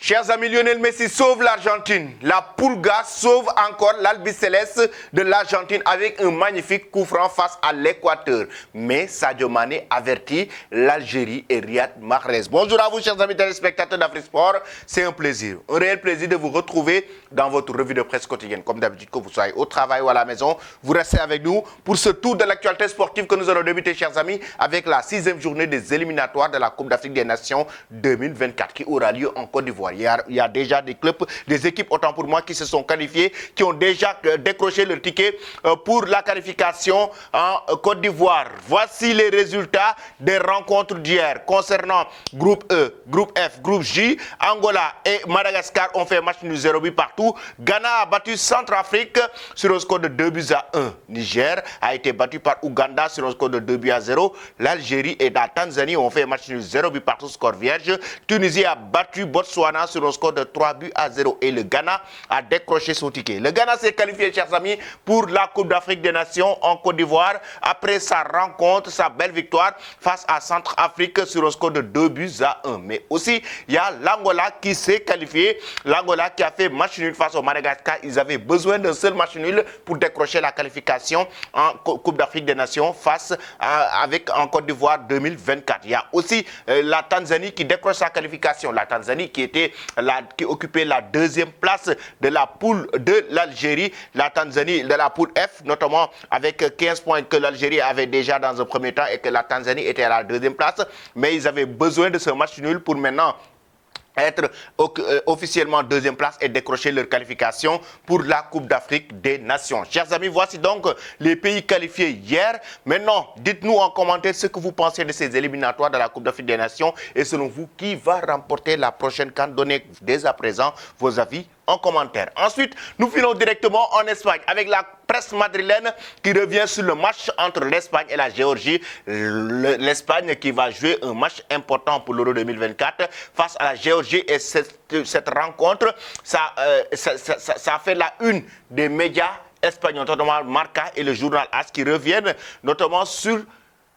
Chers amis, Lionel Messi sauve l'Argentine. La Pulga sauve encore l'Albiceleste de l'Argentine avec un magnifique coup franc face à l'Équateur. Mais Sadio Mané avertit l'Algérie et Riyad Mahrez. Bonjour à vous, chers amis téléspectateurs d'Afrique Sport. C'est un plaisir, un réel plaisir de vous retrouver dans votre revue de presse quotidienne. Comme d'habitude, que vous soyez au travail ou à la maison, vous restez avec nous pour ce tour de l'actualité sportive que nous allons débuter, chers amis, avec la 6e journée des éliminatoires de la Coupe d'Afrique des Nations 2024 qui aura lieu en Côte d'Ivoire. Il y a déjà des clubs, des équipes, autant pour moi, qui se sont qualifiés, qui ont déjà décroché leur ticket pour la qualification en Côte d'Ivoire. Voici les résultats des rencontres d'hier concernant groupe E, groupe F, groupe J. Angola et Madagascar ont fait match nul 0 but partout. Ghana a battu Centrafrique sur un score de 2-1. Niger a été battu par Ouganda sur un score de 2-0. L'Algérie et la Tanzanie ont fait match nul 0 but partout, score vierge. Tunisie a battu Botswana sur un score de 3-0 et le Ghana a décroché son ticket. Le Ghana s'est qualifié, chers amis, pour la Coupe d'Afrique des Nations en Côte d'Ivoire après sa rencontre, sa belle victoire face à Centrafrique sur un score de 2-1. Mais aussi, il y a l'Angola qui s'est qualifié. L'Angola qui a fait match nul face au Madagascar. Ils avaient besoin d'un seul match nul pour décrocher la qualification en Coupe d'Afrique des Nations face en Côte d'Ivoire 2024. Il y a aussi la Tanzanie qui décroche sa qualification. La Tanzanie qui occupait la 2e place de la poule de l'Algérie. La Tanzanie de la poule F, notamment avec 15 points que l'Algérie avait déjà dans un premier temps et que la Tanzanie était à la 2e place. Mais ils avaient besoin de ce match nul pour maintenant être officiellement 2e place et décrocher leur qualification pour la Coupe d'Afrique des Nations. Chers amis, voici donc les pays qualifiés hier. Maintenant, dites-nous en commentaire ce que vous pensez de ces éliminatoires de la Coupe d'Afrique des Nations et selon vous, qui va remporter la prochaine CAN? Donnez dès à présent vos avis en commentaire. Ensuite, nous filons directement en Espagne avec la presse madrilène qui revient sur le match entre l'Espagne et la Géorgie. L'Espagne qui va jouer un match important pour l'Euro 2024 face à la Géorgie et cette rencontre, ça fait la une des médias espagnols, notamment Marca et le journal AS qui reviennent notamment sur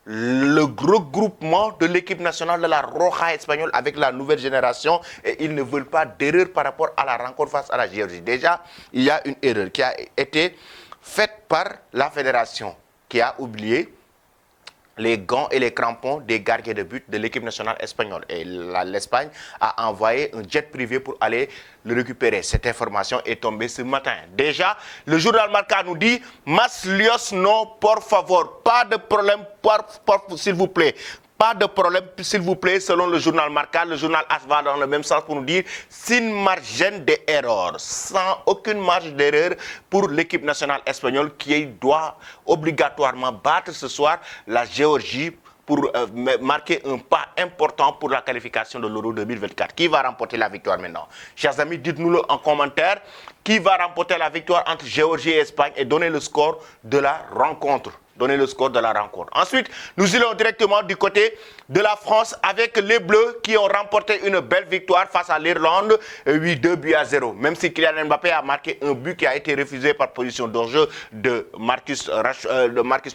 le regroupement de l'équipe nationale de la Roja espagnole avec la nouvelle génération et ils ne veulent pas d'erreur par rapport à la rencontre face à la Géorgie. Déjà, il y a une erreur qui a été faite par la fédération qui a oublié les gants et les crampons des gardiens de but de l'équipe nationale espagnole. Et l'Espagne a envoyé un jet privé pour aller le récupérer. Cette information est tombée ce matin. Déjà, le journal Marca nous dit « Mas lios no, por favor ». Pas de problème, s'il vous plaît. Pas de problème, s'il vous plaît, selon le journal Marca. Le journal AS va dans le même sens pour nous dire sin margen d'erreur, sans aucune marge d'erreur pour l'équipe nationale espagnole qui doit obligatoirement battre ce soir la Géorgie pour marquer un pas important pour la qualification de l'Euro 2024. Qui va remporter la victoire maintenant? Chers amis, dites-nous-le en commentaire. Qui va remporter la victoire entre Géorgie et Espagne et donner le score de la rencontre? Donner le score de la rencontre. Ensuite, nous allons directement du côté de la France avec les Bleus qui ont remporté une belle victoire face à l'Irlande, 2-0. Même si Kylian Mbappé a marqué un but qui a été refusé par position d'enjeu de Marcus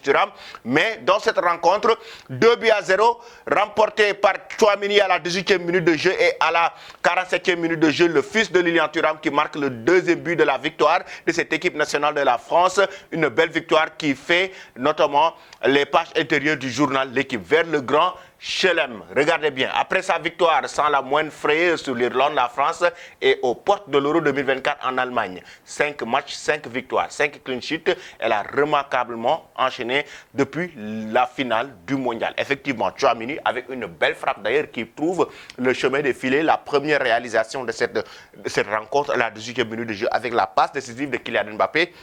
Thuram. Mais dans cette rencontre, 2-0, remporté par Tchouaméni à la 18e minute de jeu et à la 47e minute de jeu, le fils de Lilian Thuram qui marque le 2e but de la victoire de cette équipe nationale de la France. Une belle victoire qui fait notamment les pages intérieures du journal L'équipe vers le grand Chelem. Regardez bien, après sa victoire sans la moindre frayeur sur l'Irlande, la France est aux portes de l'Euro 2024 en Allemagne. 5 matchs, 5 victoires, 5 clean sheets. Elle a remarquablement enchaîné depuis la finale du mondial. Effectivement, Tchouaméni avec une belle frappe d'ailleurs qui trouve le chemin de filer, la première réalisation de cette rencontre à la 18e minute de jeu avec la passe décisive de Kylian Mbappé.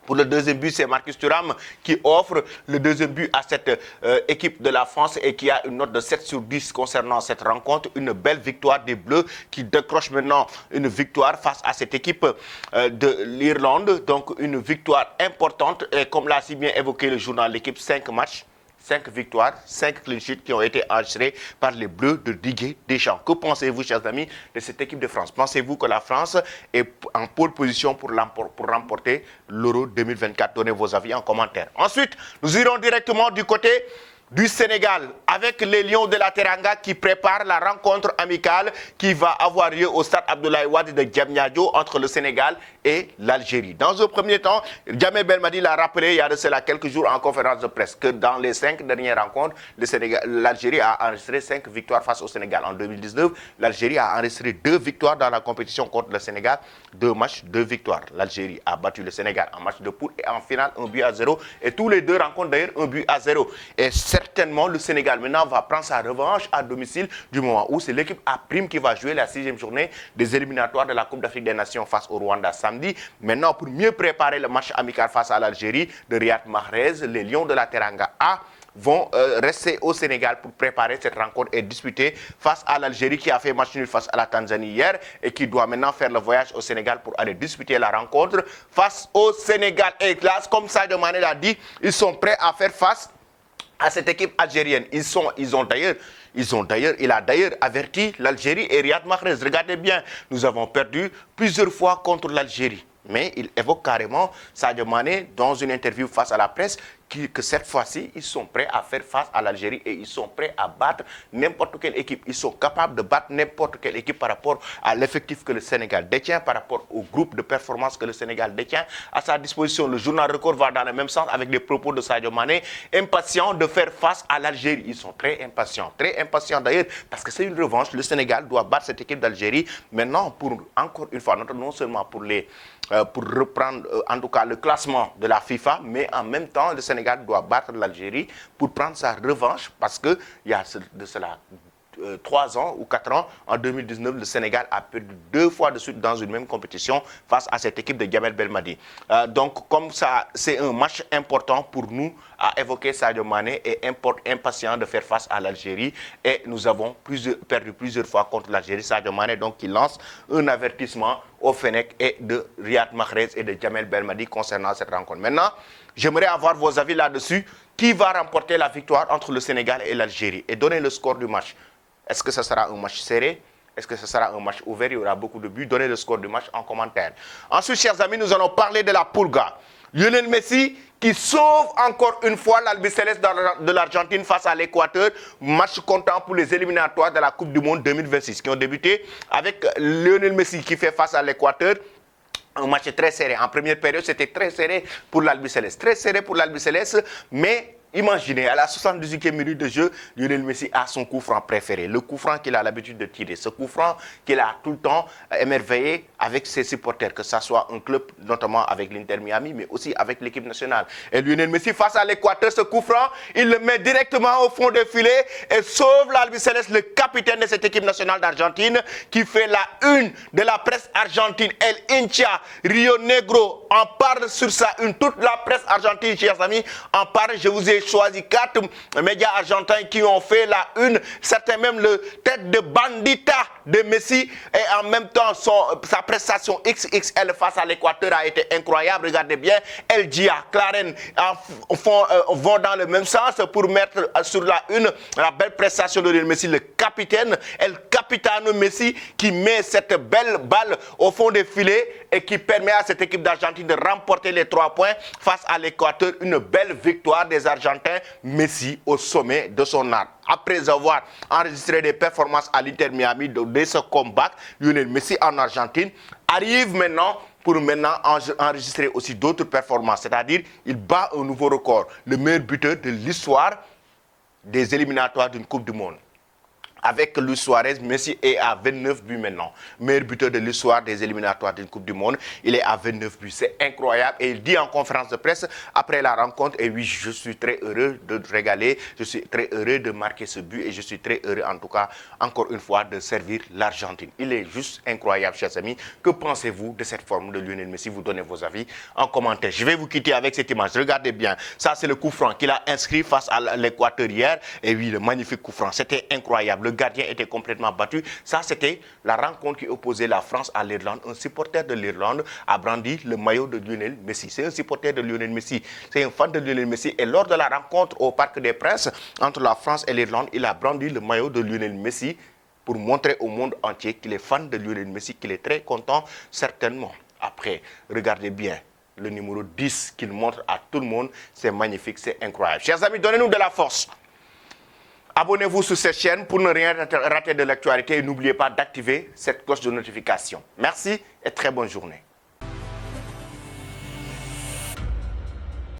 Pour le 2e but, c'est Marcus Thuram qui offre le 2e but à cette équipe de la France et qui a une note de 7 sur 10 concernant cette rencontre. Une belle victoire des Bleus qui décroche maintenant une victoire face à cette équipe de l'Irlande. Donc une victoire importante et comme l'a si bien évoqué le journal L'équipe, 5 matchs. 5 victoires, 5 clean sheets qui ont été enregistrés par les Bleus de Didier Deschamps. Que pensez-vous, chers amis, de cette équipe de France? Pensez-vous que la France est en pole position pour remporter l'Euro 2024? Donnez vos avis en commentaire. Ensuite, nous irons directement du côté du Sénégal avec les Lions de la Teranga qui préparent la rencontre amicale qui va avoir lieu au stade Abdoulaye Wade de Diamniadio entre le Sénégal et l'Algérie. Dans un premier temps, Djamel Belmadi l'a rappelé il y a de cela quelques jours en conférence de presse que dans les 5 dernières rencontres, l'Algérie a enregistré 5 victoires face au Sénégal. En 2019, l'Algérie a enregistré 2 victoires dans la compétition contre le Sénégal, 2 matchs, 2 victoires. L'Algérie a battu le Sénégal en match de poule et en finale 1-0 et tous les 2 rencontres d'ailleurs 1-0. Et certainement le Sénégal maintenant va prendre sa revanche à domicile du moment où c'est l'équipe A' qui va jouer la 6e journée des éliminatoires de la Coupe d'Afrique des Nations face au Rwanda samedi. Maintenant, pour mieux préparer le match amical face à l'Algérie de Riyad Mahrez, les Lions de la Teranga A vont rester au Sénégal pour préparer cette rencontre et disputer face à l'Algérie qui a fait match nul face à la Tanzanie hier et qui doit maintenant faire le voyage au Sénégal pour aller disputer la rencontre face au Sénégal. Et là, comme Sadio Mané l'a dit, ils sont prêts à faire face à cette équipe algérienne. Il a d'ailleurs averti l'Algérie et Riyad Mahrez. Regardez bien, nous avons perdu plusieurs fois contre l'Algérie. Mais il évoque carrément Sadio Mané dans une interview face à la presse que cette fois-ci, ils sont prêts à faire face à l'Algérie et ils sont prêts à battre n'importe quelle équipe. Ils sont capables de battre n'importe quelle équipe par rapport à l'effectif que le Sénégal détient, par rapport au groupe de performance que le Sénégal détient à sa disposition. Le journal Record va dans le même sens avec les propos de Sadio Mané, impatient de faire face à l'Algérie. Ils sont très impatients d'ailleurs, parce que c'est une revanche. Le Sénégal doit battre cette équipe d'Algérie. Maintenant, pour encore une fois, non seulement pour reprendre en tout cas le classement de la FIFA, mais en même temps, le Sénégal doit battre l'Algérie pour prendre sa revanche parce qu'il y a de cela 3 ans ou 4 ans, en 2019, le Sénégal a perdu 2 fois de suite dans une même compétition face à cette équipe de Djamel Belmadi. Donc, comme ça, c'est un match important pour nous à évoquer Sadio Mané et impatient de faire face à l'Algérie. Et nous avons perdu plusieurs fois contre l'Algérie. Sadio Mané, donc, il lance un avertissement au Fennec et de Riyad Mahrez et de Djamel Belmadi concernant cette rencontre. Maintenant, j'aimerais avoir vos avis là-dessus. Qui va remporter la victoire entre le Sénégal et l'Algérie? Et donner le score du match. Est-ce que ce sera un match serré? Est-ce que ce sera un match ouvert? Il y aura beaucoup de buts. Donnez le score du match en commentaire. Ensuite, chers amis, nous allons parler de la Pulga. Lionel Messi qui sauve encore une fois l'Albiceleste de l'Argentine face à l'Équateur. Match comptant pour les éliminatoires de la Coupe du Monde 2026 qui ont débuté avec Lionel Messi qui fait face à l'Équateur. Un match très serré. En première période, c'était très serré pour l'Albiceleste. Très serré pour l'Albiceleste, mais imaginez, à la 78e minute de jeu, Lionel Messi a son coup franc préféré. Le coup franc qu'il a l'habitude de tirer. Ce coup franc qu'il a tout le temps émerveillé avec ses supporters, que ce soit un club, notamment avec l'Inter Miami, mais aussi avec l'équipe nationale. Et Lionel Messi, face à l'Équateur, ce coup franc, il le met directement au fond des filets et sauve l'Albiceleste, le capitaine de cette équipe nationale d'Argentine, qui fait la une de la presse argentine. El Hincha, Rio Negro en parle sur sa une. Toute la presse argentine, chers amis, en parle. Je vous ai choisi 4 médias argentins qui ont fait la une. Certains même le tête de bandita de Messi. Et en même temps, sa prestation XXL face à l'Équateur a été incroyable. Regardez bien, El Dia, Claren vont dans le même sens pour mettre sur la une la belle prestation de Lionel Messi, le capitaine, El Capitano Messi, qui met cette belle balle au fond des filets et qui permet à cette équipe d'Argentine de remporter les 3 points face à l'Équateur. Une belle victoire des Argentins. Messi au sommet de son art. Après avoir enregistré des performances à l'Inter Miami dès ce comeback, Lionel Messi en Argentine arrive maintenant pour enregistrer aussi d'autres performances. C'est-à-dire, il bat un nouveau record. Le meilleur buteur de l'histoire des éliminatoires d'une Coupe du Monde. Avec Luis Suarez, Messi est à 29 buts maintenant. Meilleur buteur de l'histoire des éliminatoires d'une Coupe du Monde. Il est à 29 buts. C'est incroyable. Et il dit en conférence de presse, après la rencontre, et oui, je suis très heureux de régaler. Je suis très heureux de marquer ce but. Et je suis très heureux, en tout cas, encore une fois, de servir l'Argentine. Il est juste incroyable, chers amis. Que pensez-vous de cette forme de Lionel Messi? Vous donnez vos avis en commentaire. Je vais vous quitter avec cette image. Regardez bien. Ça, c'est le coup franc qu'il a inscrit face à l'Équateur hier. Et oui, le magnifique coup franc. C'était incroyable. Le gardien était complètement battu. Ça, c'était la rencontre qui opposait la France à l'Irlande. Un supporter de l'Irlande a brandi le maillot de Lionel Messi. C'est un supporter de Lionel Messi. C'est un fan de Lionel Messi. Et lors de la rencontre au Parc des Princes entre la France et l'Irlande, il a brandi le maillot de Lionel Messi pour montrer au monde entier qu'il est fan de Lionel Messi, qu'il est très content, certainement. Après, regardez bien le numéro 10 qu'il montre à tout le monde. C'est magnifique, c'est incroyable. Chers amis, donnez-nous de la force. Abonnez-vous sur cette chaîne pour ne rien rater de l'actualité et n'oubliez pas d'activer cette cloche de notification. Merci et très bonne journée.